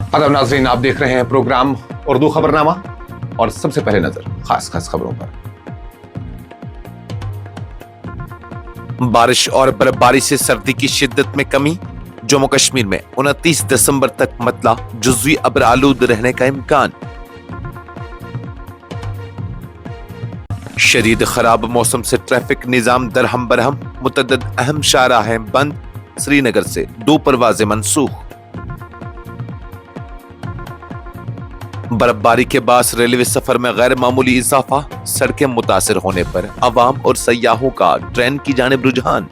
आदाब नाज़रीन, आप देख रहे हैं प्रोग्राम उर्दू खबरनामा और सबसे पहले नजर खास खबरों पर। बारिश और बर्फबारी से सर्दी की शिद्दत में कमी। जम्मू कश्मीर में 29 दिसंबर तक मतला जुज़वी अब्र आलूद रहने का इम्कान। शदीद खराब मौसम से ट्रैफिक निजाम दरहम बरहम, मुतअद्दिद अहम शाहराहें बंद। श्रीनगर से 2 परवाजें मनसूख। बर्फबारी के बाद रेलवे सफर में गैर मामूली इजाफा, सड़कें मुतासिर होने पर अवाम और सयाहों का ट्रेन की जानिब रुझान।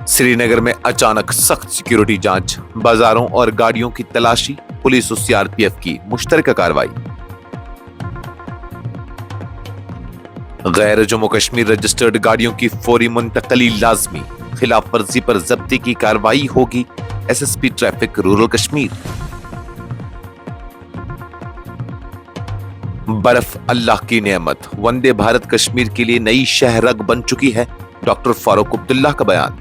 श्रीनगर में अचानक सख्त सिक्योरिटी जांच, बाजारों और गाड़ियों की तलाशी, पुलिस और सीआरपीएफ की मुश्तरका कार्रवाई। गैर जम्मू कश्मीर रजिस्टर्ड गाड़ियों की फौरी मुंतकली लाजमी, खिलाफ वर्जी पर जब्ती की कार्रवाई होगी। SSP traffic rural Kashmir. बर्फ अल्लाह की नेमत, वंदे भारत कश्मीर के लिए नई शहरग बन चुकी है। डॉक्टर फारूक अब्दुल्ला का बयान।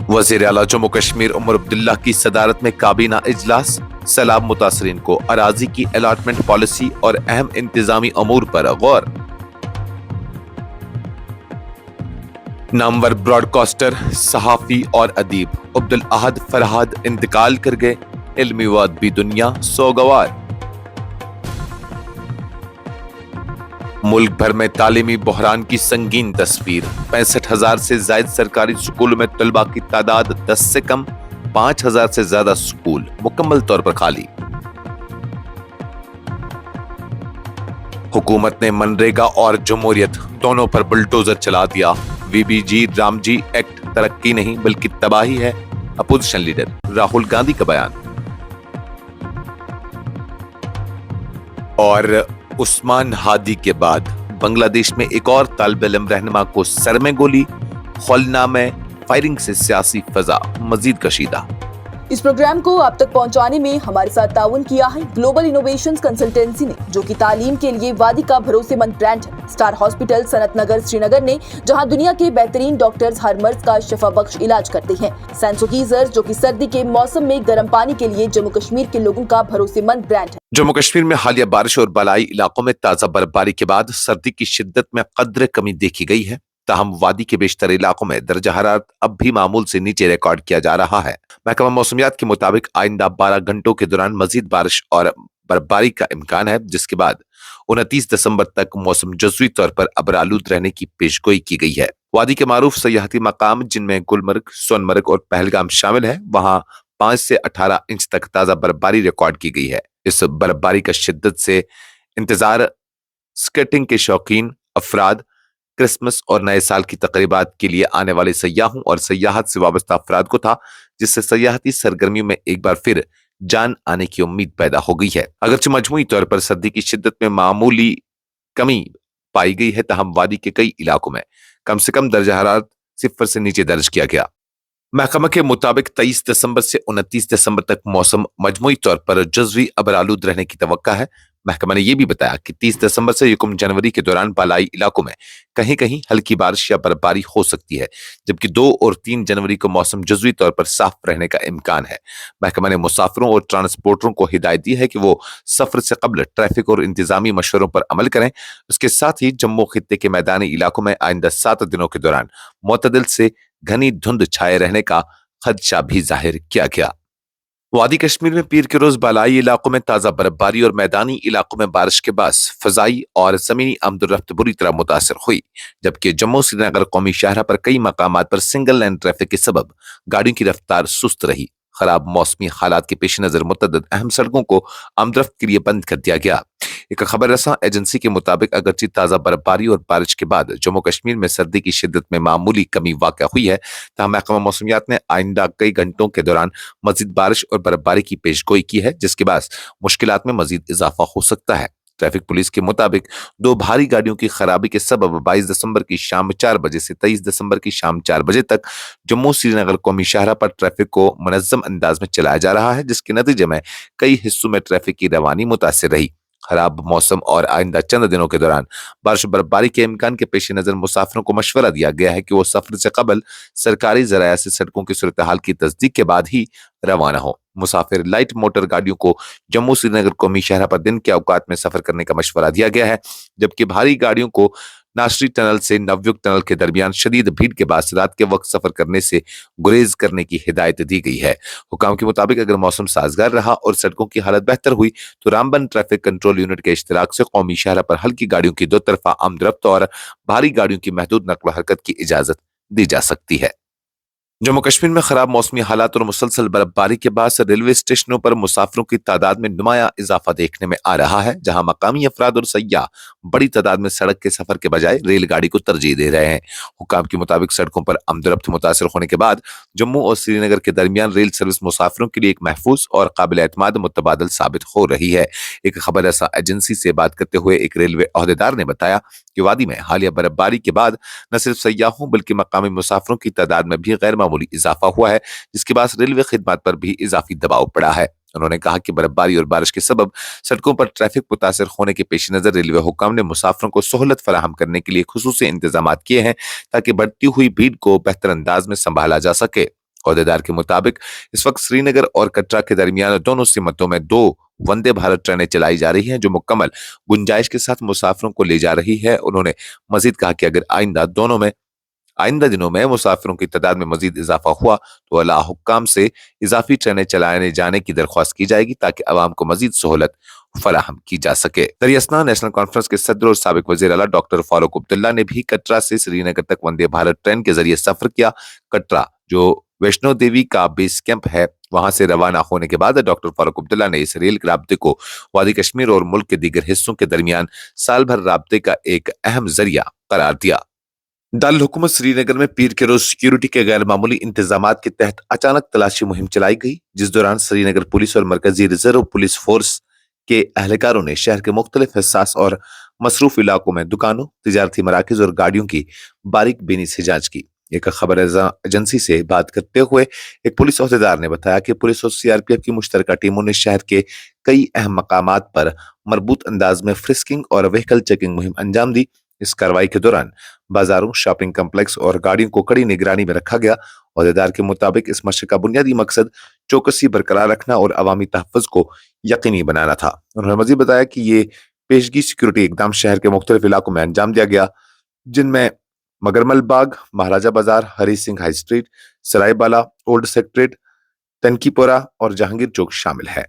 वजीर आला जम्मू कश्मीर उमर अब्दुल्ला की सदारत में काबीना इजलास, सैलाब मुतासरीन को अराजी की अलॉटमेंट पॉलिसी और अहम इंतजामी अमूर पर गौर। नामवर ब्रॉडकास्टर, सहाफी और अदीब अब्दुल अहद फरहाद इंतकाल कर गए। इल्मी व अदबी दुनिया सोगवार। मुल्क भर में तालीमी बहरान की संगीन तस्वीर। 65,000 से जायद सरकारी स्कूलों में तलबा की तादाद 10 से कम, 5,000 से ज्यादा स्कूल मुकम्मल तौर पर खाली। हुकूमत ने मनरेगा और जमहूरियत दोनों पर बुलडोजर चला दिया। वीबीजी रामजी एक्ट तरक्की नहीं बल्कि तबाही है। अपोजिशन लीडर राहुल गांधी का बयान। और उस्मान हादी के बाद बांग्लादेश में एक और तालिब इल्म रहनुमा को सर में गोली। खुलना में फायरिंग से सियासी फजा मजीद कशीदा। इस प्रोग्राम को आप तक पहुंचाने में हमारे साथ ताउन किया है ग्लोबल इनोवेशंस कंसल्टेंसी ने, जो कि तालीम के लिए वादी का भरोसेमंद ब्रांड है। स्टार हॉस्पिटल सनत नगर श्रीनगर ने, जहां दुनिया के बेहतरीन डॉक्टर्स हर मर्ज का शफा बख्श इलाज करते हैं। सेंसोगीजर, जो कि सर्दी के मौसम में गर्म पानी के लिए जम्मू कश्मीर के लोगों का भरोसेमंद ब्रांड है। जम्मू कश्मीर में हालिया बारिश और बलाई इलाकों में ताजा बर्फबारी के बाद सर्दी की शिद्दत में कदर कमी देखी गई है। ताहम वादी के बेशतर इलाकों में दर्जा हरारत अब भी मामूल से नीचे रिकॉर्ड किया जा रहा है। महकमा मौसमियात के मुताबिक आइंदा 12 घंटों के दौरान मजीद बारिश और बर्फबारी का इम्कान है, जिसके बाद 29 दिसंबर तक मौसम जुज़वी तौर पर अबरालूद रहने की पेशगोई की गई है। वादी के मारूफ सयाहती मकाम, जिनमें गुलमर्ग, सोनमर्ग और पहलगाम शामिल है, वहां 5 से 18 इंच तक ताजा बर्फबारी रिकॉर्ड की गई है। इस बर्फबारी का शिद्दत से इंतजार स्केटिंग के शौकीन अफराद, क्रिसमस और नए साल की तकरीबात के लिए आने वाले सयाहों और सयाहत से वाबस्ता अफराद को था, जिससे सयाहती सरगर्मियों में एक बार फिर जान आने की उम्मीद पैदा हो गई है। अगरचे मजमूई तौर पर सर्दी की शिद्दत में मामूली कमी पाई गई है, तहम वादी के कई इलाकों में कम से कम दर्जा हरारत 0 से नीचे दर्ज किया गया। महकमा के मुताबिक 23 दिसंबर से 29 दिसंबर तक मौसम मजमूई तौर पर जुज़वी अबरालूद रहने की तवक्का है। महकमा ने यह भी बताया कि 30 दिसंबर से 1 जनवरी के दौरान बालाई इलाकों में कहीं कहीं हल्की बारिश या बर्फबारी हो सकती है, जबकि 2 और 3 जनवरी को मौसम जुज़वी तौर पर साफ रहने का इम्कान है। महकमा ने मुसाफिरों और ट्रांसपोर्टरों को हिदायत दी है कि वो सफर से कबल ट्रैफिक और इंतजामी मशवरों पर अमल करें। उसके साथ ही जम्मू खित्ते के मैदानी इलाकों में आइंदा 7 दिनों के दौरान मुतदिल से घनी धुंध छाए रहने का खदशा भी जाहिर किया गया। वादी कश्मीर में पीर के रोज बालाई इलाकों में ताजा बर्फबारी और मैदानी इलाकों में बारिश के बाद फजाई और जमीनी आमदोरफ्त बुरी तरह मुतासर हुई, जबकि जम्मू श्रीनगर कौमी शाहरा पर कई मकामात पर सिंगल लाइन ट्रैफिक के सबब गाड़ियों की रफ्तार सुस्त रही। खराब मौसमी हालात के पेश नजर मुतअद्दिद अहम सड़कों को आमदरफ्त के लिए बंद कर दिया गया। एक खबर रसा एजेंसी के मुताबिक अगरचे ताजा बर्फबारी और बारिश के बाद जम्मू कश्मीर में सर्दी की शिद्दत में मामूली कमी वाक़ हुई है, तहम महकमा मौसमियात ने आइंदा कई घंटों के दौरान मजीद बारिश और बर्फबारी की पेशगोई की है, जिसके बाद मुश्किलात में मजीद इजाफा हो सकता है। ट्रैफिक पुलिस के मुताबिक 2 भारी गाड़ियों की खराबी के सबब 22 दिसंबर की शाम 4 बजे से 23 दिसंबर की शाम 4 बजे तक जम्मू श्रीनगर कौमी शाहरा पर ट्रैफिक को मुनज़्ज़म अंदाज में चलाया जा रहा है, जिसके नतीजे में कई हिस्सों में ट्रैफिक की रवानी मुतासिर रही। خراب موسم اور آئندہ چند دنوں کے دوران بارش و برفباری کے امکان کے پیش نظر مسافروں کو مشورہ دیا گیا ہے کہ وہ سفر سے قبل سرکاری ذرائع سے سڑکوں کی صورتحال کی تصدیق کے بعد ہی روانہ ہو۔ مسافر لائٹ موٹر گاڑیوں کو جموں سری نگر قومی شاہراہ پر دن کے اوقات میں سفر کرنے کا مشورہ دیا گیا ہے، جبکہ بھاری گاڑیوں کو ناشری ٹنل سے نویوگ ٹنل کے درمیان شدید بھیڑ کے باعث رات کے وقت سفر کرنے سے گریز کرنے کی ہدایت دی گئی ہے۔ حکام کے مطابق اگر موسم سازگار رہا اور سڑکوں کی حالت بہتر ہوئی تو رامبن ٹریفک کنٹرول یونٹ کے اشتراک سے قومی شاہراہ پر ہلکی گاڑیوں کی دو طرفہ آمد و رفت اور بھاری گاڑیوں کی محدود نقل و حرکت کی اجازت دی جا سکتی ہے۔ جموں کشمیر میں خراب موسمی حالات اور مسلسل برفباری کے باعث ریلوے اسٹیشنوں پر مسافروں کی تعداد میں نمایاں اضافہ دیکھنے میں آ رہا ہے، جہاں مقامی افراد اور سیاح بڑی تعداد میں سڑک کے سفر کے بجائے ریل گاڑی کو ترجیح دے رہے ہیں۔ حکام کے مطابق سڑکوں پر آمد و رفت متاثر ہونے کے بعد جموں اور سری نگر کے درمیان ریل سروس مسافروں کے لیے ایک محفوظ اور قابل اعتماد متبادل ثابت ہو رہی ہے۔ ایک خبر رساں ایجنسی سے بات کرتے ہوئے ایک ریلوے عہدیدار نے بتایا کہ وادی میں حالیہ برفباری کے بعد نہ صرف سیاحوں بلکہ مقامی مسافروں کی تعداد میں بھی غیر معمولی اضافہ ہوا ہے، جس کے باعث ریلوے خدمات پر بھی اضافی دباؤ پڑا ہے۔ انہوں نے کہا کہ برفباری اور بارش کے سبب سڑکوں پر ٹریفک متاثر ہونے کے پیش نظر ریلوے حکام نے مسافروں کو سہولت فراہم کرنے کے لیے خصوصی انتظامات کیے ہیں تاکہ بڑھتی ہوئی بھیڑ کو بہتر انداز میں سنبھالا جا سکے۔ عہدیدار کے مطابق اس وقت سری نگر اور کٹرا کے درمیان دونوں سمتوں میں 2 وندے بھارت ٹرینیں چلائی جا رہی ہیں جو مکمل گنجائش کے ساتھ مسافروں کو لے جا رہی ہے۔ انہوں نے مزید کہا کہ اگر آئندہ دنوں میں مسافروں کی تعداد میں مزید اضافہ ہوا تو اعلیٰ حکام سے اضافی ٹرینیں چلانے جانے کی درخواست کی جائے گی تاکہ عوام کو مزید سہولت فراہم کی جا سکے۔ دریاسنا نیشنل کانفرنس کے صدر اور سابق وزیر اعلیٰ ڈاکٹر فاروق عبداللہ نے بھی کٹرا سے سری نگر تک وندے بھارت ٹرین کے ذریعے سفر کیا۔ کٹرا جو ویشنو دیوی کا بیس کیمپ ہے، وہاں سے روانہ ہونے کے بعد ڈاکٹر فاروق عبداللہ نے اس ریل رابطے کو وادی کشمیر اور ملک کے دیگر حصوں کے درمیان سال بھر رابطے کا ایک اہم ذریعہ قرار دیا۔ دارالحکومت سری نگر میں پیر کے روز سیکیورٹی کے غیر معمولی انتظامات کے تحت اچانک تلاشی مہم چلائی گئی، جس دوران سری نگر پولیس اور مرکزی ریزرو پولیس فورس کے اہلکاروں نے شہر کے مختلف حساس اور مصروف علاقوں میں دکانوں، تجارتی مراکز اور گاڑیوں کی باریک بینی سے جانچ کی۔ ایک خبر رساں ایجنسی سے بات کرتے ہوئے ایک پولیس عہدیدار نے بتایا کہ پولیس اور سی آر پی ایف کی مشترکہ ٹیموں نے شہر کے کئی اہم مقامات پر مربوط انداز میں فرسکنگ اور وہیکل چیکنگ مہم انجام دی۔ اس کارروائی کے دوران بازاروں، شاپنگ کمپلیکس اور گاڑیوں کو کڑی نگرانی میں رکھا گیا۔ عہدیدار کے مطابق اس مشق کا بنیادی مقصد چوکسی برقرار رکھنا اور عوامی تحفظ کو یقینی بنانا تھا۔ انہوں نے مزید بتایا کہ یہ پیشگی سیکیورٹی اقدام شہر کے مختلف علاقوں میں انجام دیا گیا، جن میں مگرمل باغ، مہاراجہ بازار، ہری سنگھ ہائی اسٹریٹ، سرائے بالا، اولڈ سیکٹریٹ، تنکی پورہ اور جہانگیر چوک شامل ہے۔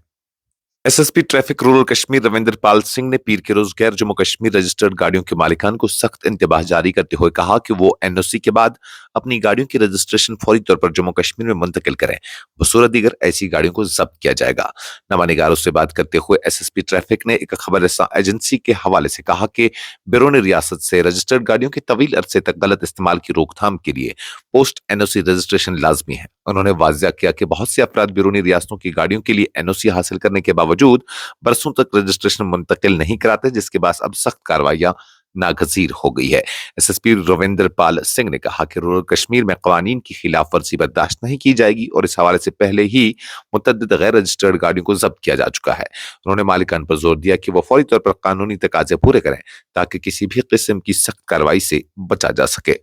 S S P traffic rural Kashmir Ravinder Pal Singh نے پیر کے روز غیر جموں کشمیر رجسٹرڈ گاڑیوں کے مالکان کو سخت انتباہ جاری کرتے ہوئے کہا کہ وہ این او سی کے بعد اپنی گاڑیوں کی رجسٹریشن فوری طور پر جموں کشمیر میں منتقل کریں، بصورت دیگر ایسی گاڑیوں کو ضبط کیا جائے گا۔ نامہ نگاروں سے بات کرتے ہوئے ایس ایس پی ٹریفک نے ایک خبر رساں ایجنسی کے حوالے سے کہا کہ بیرون ریاست سے رجسٹرڈ گاڑیوں کے طویل عرصے تک غلط استعمال کی روک تھام کے لیے پوسٹ این او سی رجسٹریشن لازمی ہے۔ انہوں نے واضح کیا کہ بہت سے افراد بیرونی ریاستوں کی گاڑیوں کے لیے این او سی حاصل کرنے کے باوجود برسوں تک رجسٹریشن منتقل نہیں کراتے، جس کے باعث اب سخت کارروائیاں ناگزیر ہو گئی ہے۔ ایس ایس پی رویندر پال سنگھ نے کہا کہ رورل کشمیر میں قوانین کی خلاف ورزی برداشت نہیں کی جائے گی اور اس حوالے سے پہلے ہی متعدد غیر رجسٹرڈ گاڑیوں کو ضبط کیا جا چکا ہے۔ انہوں نے مالکان پر زور دیا کہ وہ فوری طور پر قانونی تقاضے پورے کریں تاکہ کسی بھی قسم کی سخت کارروائی سے بچا جا سکے۔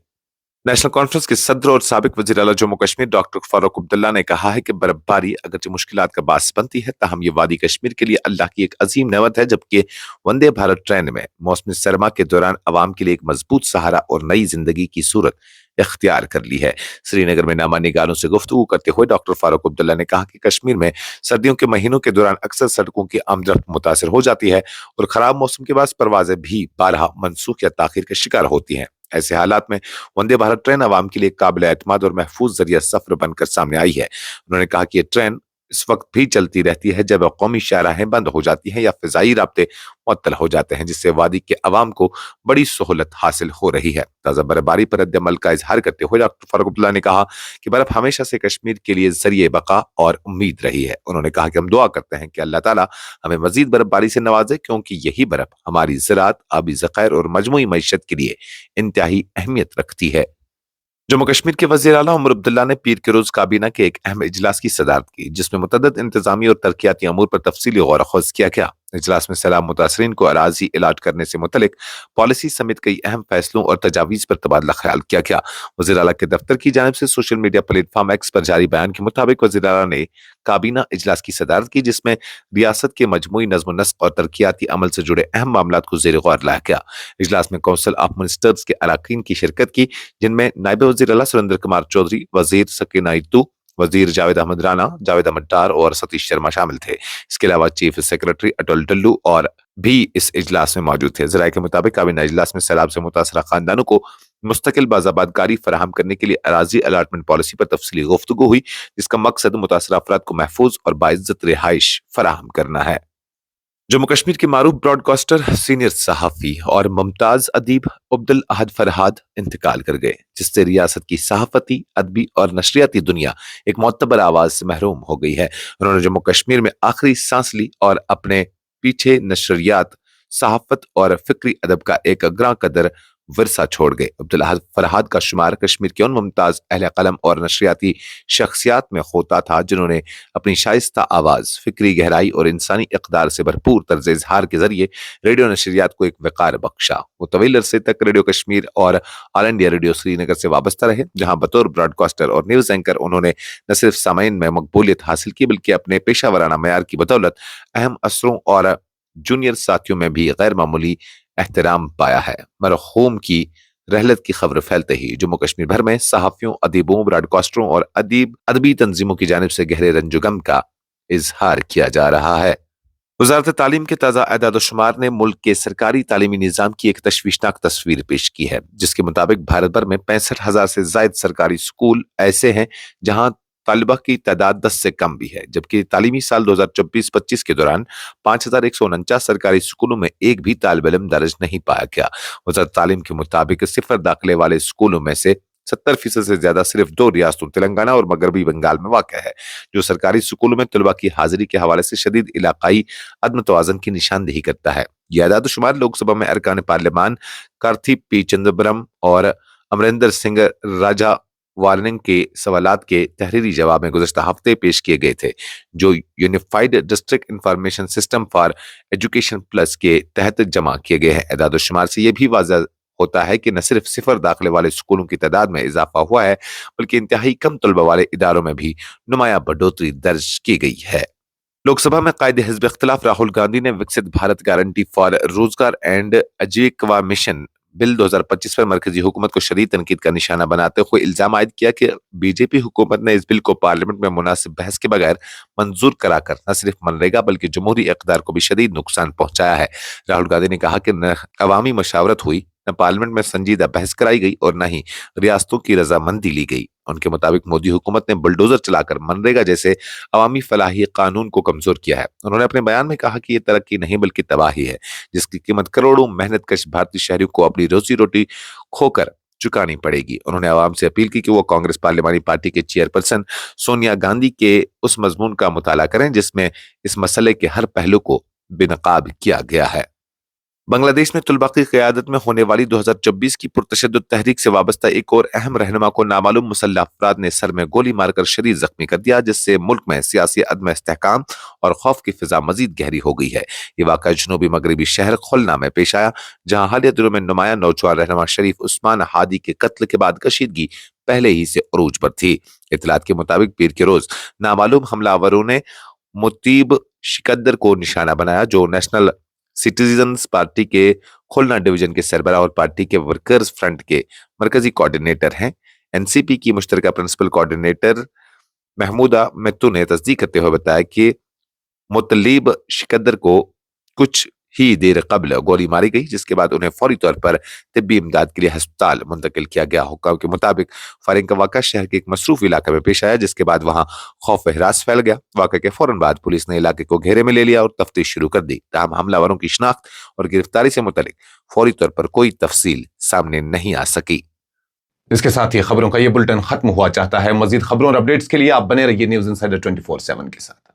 نیشنل کانفرنس کے صدر اور سابق وزیر اعلیٰ جموں کشمیر ڈاکٹر فاروق عبداللہ نے کہا ہے کہ برفباری اگرچہ مشکلات کا باعث بنتی ہے، تاہم یہ وادی کشمیر کے لیے اللہ کی ایک عظیم نعمت ہے، جبکہ وندے بھارت ٹرین میں موسم سرما کے دوران عوام کے لیے ایک مضبوط سہارا اور نئی زندگی کی صورت اختیار کر لی ہے۔ سری نگر میں نامہ نگاروں سے گفتگو کرتے ہوئے ڈاکٹر فاروق عبداللہ نے کہا کہ کشمیر میں سردیوں کے مہینوں کے دوران اکثر سڑکوں کی آمد و رفت متاثر ہو جاتی ہے اور خراب موسم کے باعث پروازیں بھی بارہا منسوخ یا تاخیر کا شکار ہوتی ہیں۔ ایسے حالات میں وندے بھارت ٹرین عوام کے لیے قابل اعتماد اور محفوظ ذریعہ سفر بن کر سامنے آئی ہے۔ انہوں نے کہا کہ یہ ٹرین اس وقت بھی چلتی رہتی ہے جب قومی شاہراہیں بند ہو جاتی ہیں یا فضائی رابطے معطل ہو جاتے ہیں، جس سے وادی کے عوام کو بڑی سہولت حاصل ہو رہی ہے۔ تازہ برفباری پر رد عمل کا اظہار کرتے ہوئے ڈاکٹر فاروق عبداللہ نے کہا کہ برف ہمیشہ سے کشمیر کے لیے ذریعہ بقا اور امید رہی ہے۔ انہوں نے کہا کہ ہم دعا کرتے ہیں کہ اللہ تعالیٰ ہمیں مزید برفباری سے نوازے، کیونکہ یہی برف ہماری زراعت، آبی ذخائر اور مجموعی معیشت کے لیے انتہائی اہمیت رکھتی ہے۔ جموں کشمیر کے وزیر اعلیٰ عمر عبداللہ نے پیر کے روز کابینہ کے ایک اہم اجلاس کی صدارت کی، جس میں متعدد انتظامی اور ترقیاتی امور پر تفصیلی غور و خوض کیا گیا۔ इजलास में सैलाब मुतासरीन को अराजी अलाट करने से मुतलिक पॉलिसी समेत कई अहम फैसलों और तजावीज़ पर तबादला ख्याल किया गया। वज़ीर आला के दफ्तर की जानिब से सोशल मीडिया प्लेटफॉर्म एक्स पर जारी बयान के मुताबिक वज़ीर आला ने काबीना इजलास की सदारत की, जिसमें रियासत के मजमूई नज़्म नस्क और तरक्याती अमल से जुड़े अहम मामलात को ज़ेर गौर लाया गया। इजलास में काउंसिल ऑफ मिनिस्टर्स के अरकान की शिरकत की, जिनमें नायब वज़ीर आला सुरेंद्र कुमार चौधरी, वज़ीर सकीना इत्तू, वज़ीर जावेद अहमद राना, जावेद अहमद डार और सतीश शर्मा शामिल थे। इसके अलावा चीफ सेक्रेटरी अटल डल्लू और भी इस इजलास में मौजूद थे। ज़राए के मुताबिक काबीना इजलास में सैलाब से मुतासरा खानदानों को मुस्तकिल बाज़ाबादकारी फराहम करने के लिए अराजी अलाटमेंट पॉलिसी पर तफसीली गुफ्तगू हुई, जिसका मकसद मुतासरा अफराद को महफूज और बाइज्जत रिहाइश फराहम करना है। जम्मू कश्मीर के मारूफ ब्रॉडकास्टर, सीनियर सहाफ़ी और मुमताज अदीब अब्दुल अहद फरहाद इंतकाल कर गए, जिससे रियासत की सहाफ़ती, अदबी और नशरियाती दुनिया एक मोतबर आवाज़ से महरूम हो गई है। उन्होंने जम्मू कश्मीर में आखिरी सांस ली और अपने पीछे नशरियात, सहाफ़त और फ़िक्री अदब का एक ग्रां कदर विरसा छोड़ गए। अब्दुल अहद फरहाद का शुमार कश्मीर के उन मुमताज़ अहले कलम और नशरियाती शख्सियात में होता था जिन्होंने अपनी शाइस्ता आवाज़, फ़िक्री गहराई और इंसानी इक़दार से भरपूर तर्ज़ इज़हार के ज़रिए रेडियो नशरियात को एक वक़ार बख्शा। वो तवील अरसे तक रेडियो कश्मीर और ऑल इंडिया रेडियो श्रीनगर से वाबस्ता रहे, जहाँ बतौर ब्रॉडकास्टर और न्यूज़ एंकर उन्होंने न सिर्फ सामाईन में मकबूलियत हासिल की, बल्कि अपने पेशा वराना मयार की बदौलत अहम असरों और जूनियर साथियों में भी गैर मामूली एहतराम पाया है। मरहूम की रहलत की खबर फैलते ही जम्मू कश्मीर भर में सहाफ़ियों, अदीबों, ब्रॉडकास्टरों और अदबी तंजीमों की जानिब से गहरे रंजुगम का इजहार किया जा रहा है। वज़ारत तालीम के ताज़ा एदाद-ओ-शुमार ने मुल्क के सरकारी तालीमी निज़ाम की एक तशवीशनाक तस्वीर पेश की है, जिसके मुताबिक भारत भर में 65,000 से ज़ायद सरकारी स्कूल ऐसे हैं जहां तालिबा की तादाद 10 से कम भी है, जबकि तालीमी साल 2024-25 के दौरान 5,149 सरकारी स्कूलों में एक भी तालिब इल्म दर्ज नहीं पाया गया। वज़ारत तालीम के मुताबिक सिफर दाखिले वाले स्कूलों में से 70% से ज्यादा सिर्फ 2 रियासतों तेलंगाना और मगरबी बंगाल में वाक़ है, जो सरकारी स्कूलों में तलबा की हाजिरी के हवाले से शदीद इलाकाई अदम तवाज़ुन की निशानदेही करता है। यह एदाद-ओ-शुमार लोकसभा में अरकान पार्लियामान कार्ति पी चिदंबरम और अमरिंदर सिंह राजा वार्निंग के सवालात के तहरीरी जवाब में गुज़श्ता हफ्ते पेश किए गए थे, जो unified district information system for education plus के तहत जमा किए गए हैं। एदाद-ओ-शुमार से यह भी वाज़ह होता है कि न सिर्फ सिफर दाखिले वाले स्कूलों की तादाद में इजाफा हुआ है, बल्कि इंतहाई कम तलबा वाले इदारों में भी नुमाया बढ़ोतरी दर्ज की गई है। लोकसभा में कायदे हिज़्ब इख्तिलाफ राहुल गांधी ने विकसित भारत गारंटी फॉर रोजगार एंड आजीविका मिशन बिल 2025 पर मरकजी हुकूमत को शदीद तनकीद का निशाना बनाते हुए इल्जाम आयद किया कि बीजेपी हुकूमत ने इस बिल को पार्लियामेंट में मुनासिब बहस के बगैर मंजूर कराकर न सिर्फ मनरेगा बल्कि जमहूरी इक़दार को भी शदीद नुकसान पहुंचाया है। राहुल गांधी ने कहा कि न अवामी मशावरत हुई, न पार्लियामेंट में संजीदा बहस कराई गई और न ही रियासतों की रजामंदी ली गई। उनके मुताबिक मोदी हुकूमत ने बुलडोजर चलाकर मनरेगा जैसे अवामी फलाही कानून को कमजोर किया है। उन्होंने अपने बयान में कहा कि यह तरक्की नहीं बल्कि तबाही है, जिसकी कीमत करोड़ों मेहनत कश भारतीय शहरियों को अपनी रोजी रोटी खोकर चुकानी पड़ेगी। उन्होंने आवाम से अपील की कि वो कांग्रेस पार्लियामानी पार्टी के चेयरपर्सन सोनिया गांधी के उस मजमून का मुताला करें जिसमें इस मसले के हर पहलू को बेनकाब किया गया है। बांग्लादेश में तलबा की क़यादत में होने वाली 2024 की पुरतशद्दुद तहरीक से वाबस्ता एक और अहम रहनुमा को नामालूम मुसल्लह अफराद ने सर में गोली मारकर शदीद जख्मी कर दिया, जिससे मुल्क में सियासी अदम इस्तेहकाम और खौफ की फिजा मजीद गहरी हो गई है। ये वाक़या जनूबी मगरबी शहर खुलना में पेश आया, जहाँ हालिया दिनों में नुमाया नौजवान रहनुमा शरीफ उस्मान हादी के कत्ल के बाद कशीदगी पहले ही से उरूज पर थी। इतलात के मुताबिक पीर के रोज नामालूम हमलावरों ने मुतीब शिकदर को निशाना बनाया, जो नेशनल सिटीजन्स पार्टी के खुलना डिवीजन के सरबराह और पार्टी के वर्कर्स फ्रंट के मरकजी कोऑर्डिनेटर हैं। एनसीपी की मुश्तरका प्रिंसिपल कोऑर्डिनेटर महमूदा मित्तू ने तस्दीक करते हुए बताया कि मुतलीब शिकदर को कुछ ही देर कबल गोली मारी गई, जिसके बाद उन्हें फौरी तौर पर तिब्बी इमदाद के लिए अस्पताल मुंतकिल किया गया। हुक्काम के मुताबिक फायरिंग का वाक़ा शहर के एक मसरूफ इलाके में पेश आया, जिसके बाद वहां खौफ व हिरास फैल गया। वाक़े के फौरन बाद पुलिस ने इलाके को घेरे में ले लिया और तफ्तीश शुरू कर दी। ताहम हमलावरों की शिनाख्त और गिरफ्तारी से मुतल्लिक फौरी तौर पर कोई तफसील सामने नहीं आ सकी। इसके साथ ही खबरों का ये बुलेटिन खत्म हुआ चाहता है। मजीद खबरों और अपडेट्स के लिए आप बने रहिए न्यूज़ इनसाइडर 24/7 के साथ।